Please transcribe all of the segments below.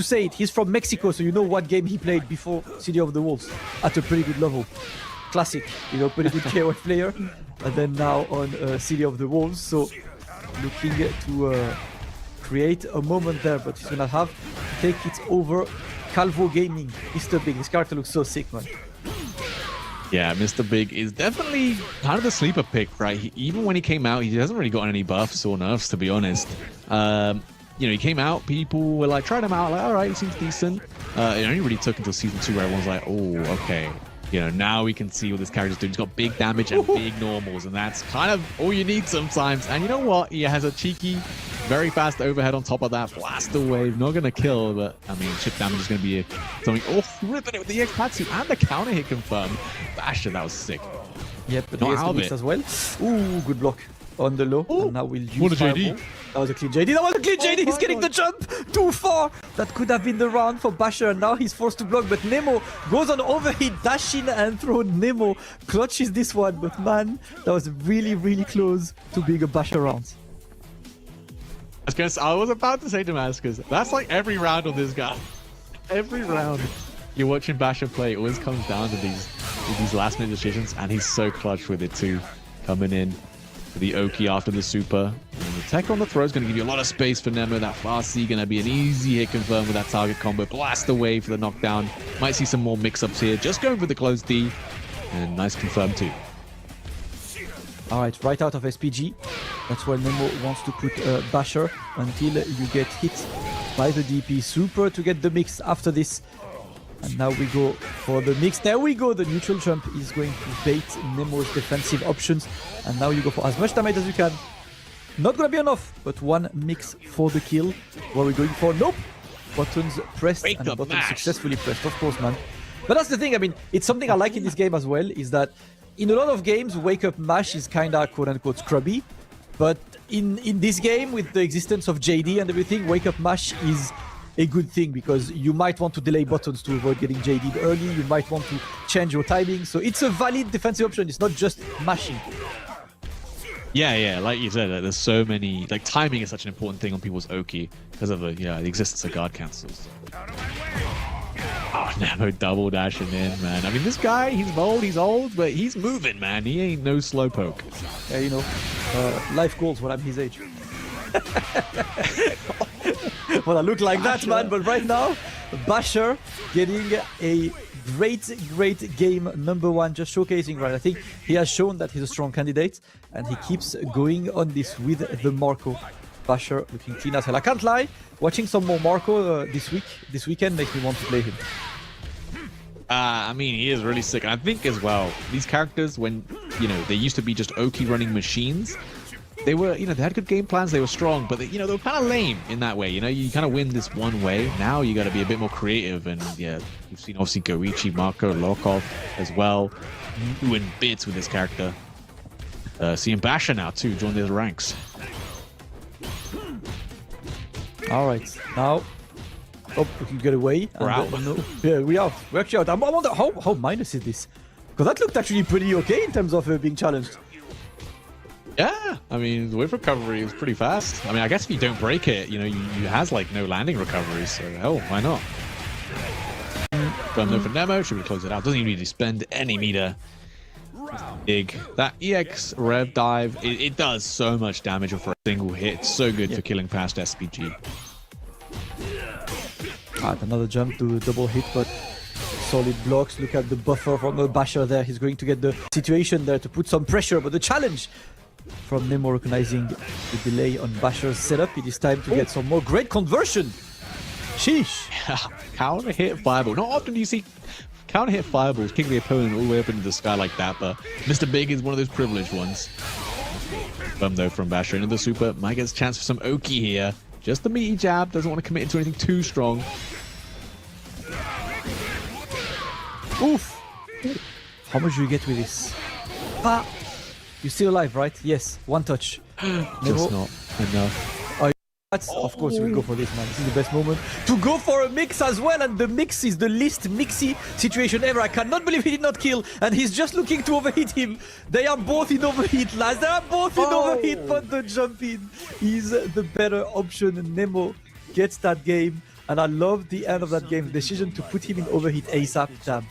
to say it, he's from Mexico, so you know what game he played before City of the Wolves at a pretty good level. Classic, you know, pretty good KOF player. And then now on City of the Wolves, so looking to create a moment there, but he's gonna have to take it over Calvo Gaming. Mr. Big, this character looks so sick, man. Yeah, Mr. Big is definitely kind of the sleeper pick, right? Even when he came out, he hasn't really gotten any buffs or nerfs, to be honest. You know, he came out, people were like, tried him out, like, all right, he seems decent. It only really took until Season 2 where everyone's like, oh, okay. You know, now we can see what this character's doing. He's got big damage and big normals, and that's kind of all you need sometimes. And you know what? He has a cheeky, very fast overhead on top of that. Blast away, not going to kill, but I mean, chip damage is going to be something. Oh, ripping it with the X-Patsu and the counter hit confirmed. Basher, that was sick. Yep, but he has the mix as well. Ooh, good block on the low. Ooh, and now we'll use what a JD. Fireball. That was a clean JD. That was a clean JD. He's getting the jump too far. That could have been the round for Basher. Now he's forced to block, but NEMO goes on overheat, dash in and throw. NEMO clutches this one, but man, that was really, really close to being a Basher round. I was about to say Damascus, that's like every round on this guy. Every round you're watching Basher play, it always comes down to these last minute decisions, and he's so clutch with it too. Coming in for the Oki after the super. And the tech on the throw is going to give you a lot of space for NEMO. That fast C going to be an easy hit confirmed with that target combo. Blast away for the knockdown. Might see some more mix-ups here. Just going for the close D. And nice confirm too. Alright, right out of SPG. That's where NEMO wants to put Basher until you get hit by the DP. Super to get the mix after this. And now we go for the mix. There we go. The neutral jump is going to bait NEMO's defensive options. And now you go for as much damage as you can. Not gonna be enough, but one mix for the kill. What are we going for? Nope. Buttons pressed and buttons successfully pressed, of course, man. But that's the thing. I mean, it's something I like in this game as well, is that in a lot of games, wake up mash is kinda quote-unquote scrubby. But in this game, with the existence of JD and everything, wake up mash is a good thing, because you might want to delay buttons to avoid getting JD'd early. You might want to change your timing. So it's a valid defensive option. It's not just mashing. Yeah, like you said, there's so many, like timing is such an important thing on people's Oki because of the existence of guard cancels. Oh, NEMO double dashing in, man. I mean, this guy, he's bold, he's old, but he's moving, man. He ain't no slowpoke. Yeah, you know, life goals when I'm his age. Well, I look like Basher. That, man, but right now, Basher getting a great game #1, just showcasing, right? I think he has shown that he's a strong candidate, and he keeps going on this with the Marco. Basher looking clean as hell. I can't lie, watching some more Marco this weekend makes me want to play him. I mean, he is really sick. And I think as well, these characters, when, you know, they used to be just Oki running machines, they were, you know, they had good game plans, they were strong, but they, you know, they were kind of lame in that way. You know, you kind of win this one way. Now you got to be a bit more creative, and yeah, you've seen obviously Goichi, Marco, Lokov as well, doing bits with this character. Seeing Basher now too join their ranks. All right, now, oh, we can get away. We're out. No, yeah, we're actually out. I wonder how minus is this, because that looked actually pretty okay in terms of being challenged. Yeah, I mean, the wave recovery is pretty fast. I mean, I guess if you don't break it, you know, you has like no landing recovery, so hell, why not? From there for NEMO, should we close it out? Doesn't even need to spend any meter. Big. That EX rev dive, it does so much damage for a single hit. It's so good for killing past SPG. Another jump to double hit, but solid blocks. Look at the buffer from the Basher there. He's going to get the situation there to put some pressure, but the challenge from NEMO recognizing the delay on Basher's setup. It is time to get some more great conversion. Sheesh. Counter hit fireball. Not often do you see counter hit fireballs kick the opponent all the way up into the sky like that, but Mr. Big is one of those privileged ones. Though from Basher into the super, might get a chance for some Oki here. Just the meaty jab, doesn't want to commit into anything too strong. Oof. How much do you get with this? Ah. You're still alive, right? Yes. One touch. Just not enough. Of course you will go for this, man. This is the best moment to go for a mix as well, and the mix is the least mixy situation ever. I cannot believe he did not kill, and he's just looking to overheat him. They are both in overheat, lads. They are both in overheat, but the jump in is the better option. NEMO gets that game. And I love the end of that game. The decision to put him in overheat ASAP. Damn.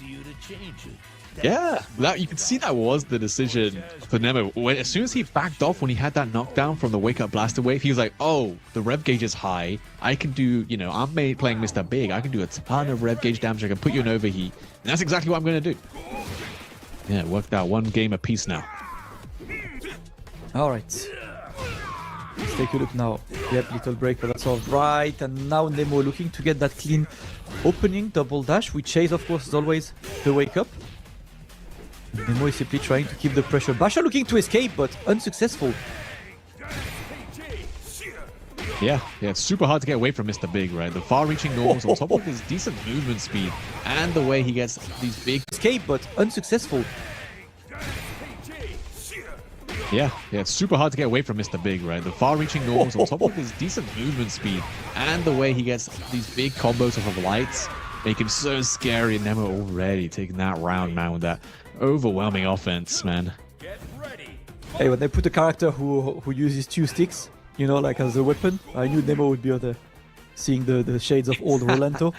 Yeah, that you could see that was the decision for Nemo. As soon as he backed off when he had that knockdown from the wake up blaster wave, he was like, "Oh, the rev gauge is high. I can do, I'm playing Mr. Big. I can do a ton of rev gauge damage. I can put you in overheat." And that's exactly what I'm going to do. Yeah, it worked out. One game apiece now. All right. Let's take a look now. Yep, little break, but that's all right. And now Nemo looking to get that clean opening double dash. We chase, of course, as always, the wake up. Nemo is simply trying to keep the pressure. Basher looking to escape, but unsuccessful. Yeah, it's super hard to get away from Mr. Big, right? The far-reaching normals on top of his decent movement speed and the way he gets these big... Escape, but unsuccessful. Yeah, it's super hard to get away from Mr. Big, right? The far-reaching normals on top of his decent movement speed and the way he gets these big combos off of lights make him so scary. And Nemo already taking that round, man, with that overwhelming offense, man. Hey, when they put a character who uses 2 sticks, like as a weapon, I knew Nemo would be there, seeing the shades of old Rolando.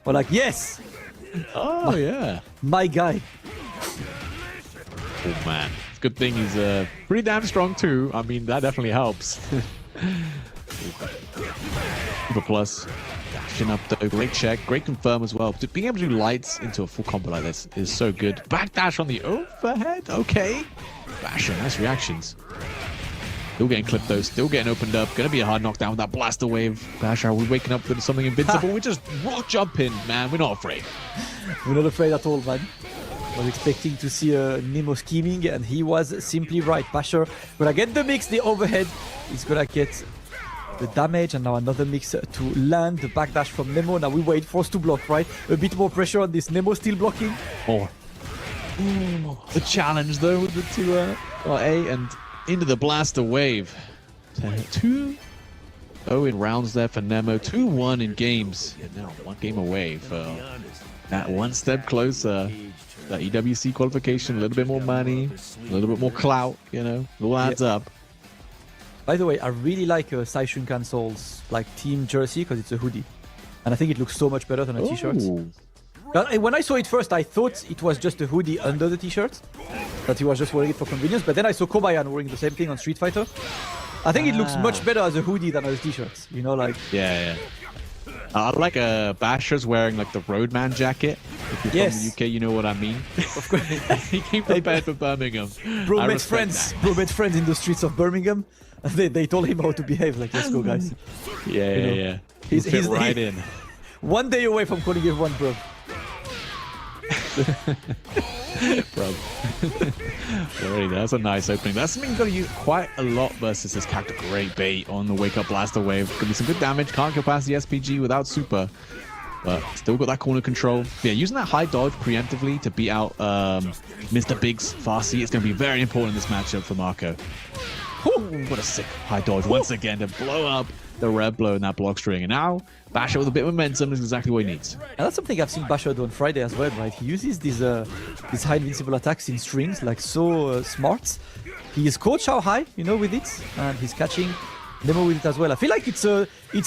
Or like, yes! Oh, yeah. My guy. Oh, man. Good thing he's pretty damn strong too. I mean, that definitely helps. Super plus. Dashing up though. Great check. Great confirm as well. Being able to do lights into a full combo like this is so good. Backdash on the overhead. Okay. Basher. Nice reactions. Still getting clipped though. Still getting opened up. Gonna be a hard knockdown with that blaster wave. Basher, are we waking up with something invincible? We're just rock jumping, man. We're not afraid. We're not afraid at all, man. I was expecting to see Nemo scheming, and he was simply right. Basher gonna get the mix, the overhead. He's gonna get the damage, and now another mix to land. The backdash from Nemo. Now we wait for us to block, right? A bit more pressure on this. Nemo still blocking. Oh. Ooh, the challenge though with the 2A and into the blaster wave. 2-0 in rounds there for Nemo. 2-1 in games. And now 1 game away for that one step closer. That EWC qualification, a little bit more money, a little bit more clout, it all adds up. By the way, I really like Sai Shunkan Soul's team jersey because it's a hoodie. And I think it looks so much better than a t-shirt. When I saw it first, I thought it was just a hoodie under the t-shirt. That he was just wearing it for convenience. But then I saw Kobayan wearing the same thing on Street Fighter. I think it looks much better as a hoodie than as a t-shirt. Yeah. I like Basher's wearing the Roadman jacket. If you're from the UK, you know what I mean. Of course. He came prepared for Birmingham. Bro met friends in the streets of Birmingham. They told him how to behave. Let's go, guys. Yeah. He's right in. 1 day away from calling everyone bro. Bro. Already, that's a nice opening. That's something you've got to use quite a lot versus this character. Great bait on the wake up blaster wave. Could be some good damage. Can't go past the SPG without super. But still got that corner control. Yeah, using that high dodge preemptively to beat out Mr. Big's Farsi. It's going to be very important in this matchup for Marco. Ooh, what a sick high dodge once again to blow up the red blow in that block string. And now Basher with a bit of momentum is exactly what he needs. And that's something I've seen Basher do on Friday as well, right? He uses these high invincible attacks in strings, so smart. He is caught Shao high, with it, and he's catching Nemo with it as well. I feel like it's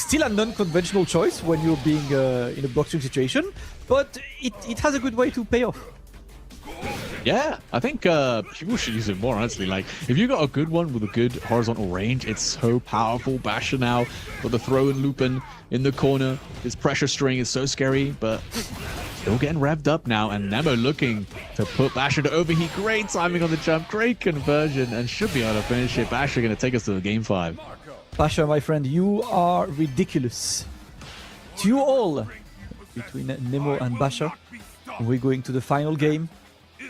still a non-conventional choice when you're being in a block string situation, but it has a good way to pay off. Yeah, I think people should use it more, honestly. If you got a good one with a good horizontal range, it's so powerful. Basher now got the throw and looping in the corner. His pressure string is so scary, but still getting revved up now. And Nemo looking to put Basher to overheat. Great timing on the jump, great conversion, and should be able to finish it. Basher going to take us to the game 5. Basher, my friend, you are ridiculous. To you all, between Nemo and Basher, we're going to the final game.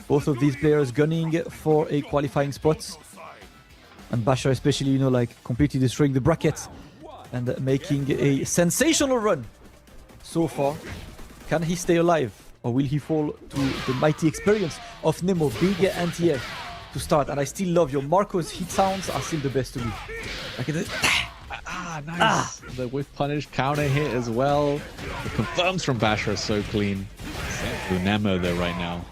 Both of these players gunning for a qualifying spot. And Basher especially, completely destroying the bracket and making a sensational run so far. Can he stay alive, or will he fall to the mighty experience of Nemo, big anti-air to start? And I still love your Marco's hit sounds are still the best to me. Nice. The whiff punish counter hit as well. The confirms from Basher are so clean. Same for Nemo though right now.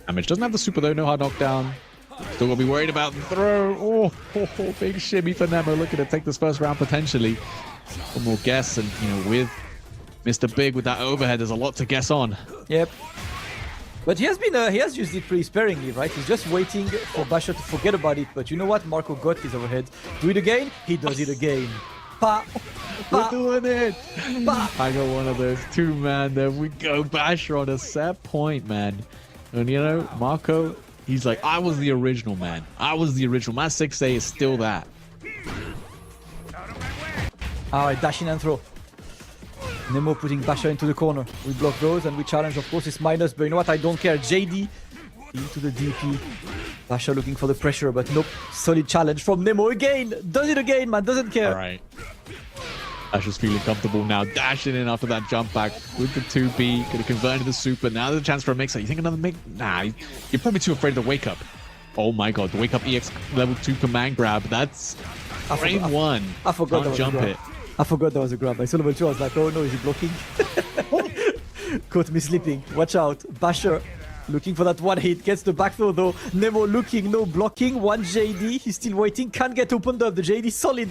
Damage. Doesn't have the super though, no hard knockdown. Still gonna be worried about the throw. Oh, big shimmy for Nemo. Looking to take this first round potentially. One more guess, and with Mr. Big with that overhead, there's a lot to guess on. Yep. But he has used it pretty sparingly, right? He's just waiting for Basher to forget about it. But you know what? Marco got his overhead. Do it again. He does it again. Pa. We're doing it. Pa. I got one of those too, man. There we go. Basher on a set point, man. And you know, Marco, he's like, I was the original, man. I was the original. My 6A is still that. Alright, dash in and throw. Nemo putting Basher into the corner. We block those and we challenge, of course, it's minus, but you know what? I don't care. JD into the DP. Basher looking for the pressure, but nope. Solid challenge from Nemo again. Does it again, man. Doesn't care. All right. Basher's feeling comfortable now. Dashing in after that jump back with the 2B. Going to convert into the super. Now there's a chance for a mix-up. You think another mix? Nah, you're probably too afraid of the wake-up. Oh my god, the wake-up EX level 2 command grab. That's frame 1. I forgot Can't jump it. I forgot that was a grab. I saw level 2, I was like, oh no, is he blocking? Caught me sleeping. Watch out. Basher looking for that one hit. Gets the back throw though. Nemo looking, no blocking. One JD. He's still waiting. Can't get opened up. The JD solid.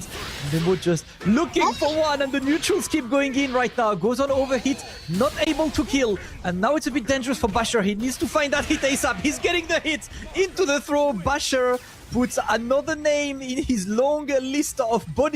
Nemo just looking for one. And the neutrals keep going in right now. Goes on overhit. Not able to kill. And now it's a bit dangerous for Basher. He needs to find that hit ASAP. He's getting the hit. Into the throw. Basher puts another name in his long list of body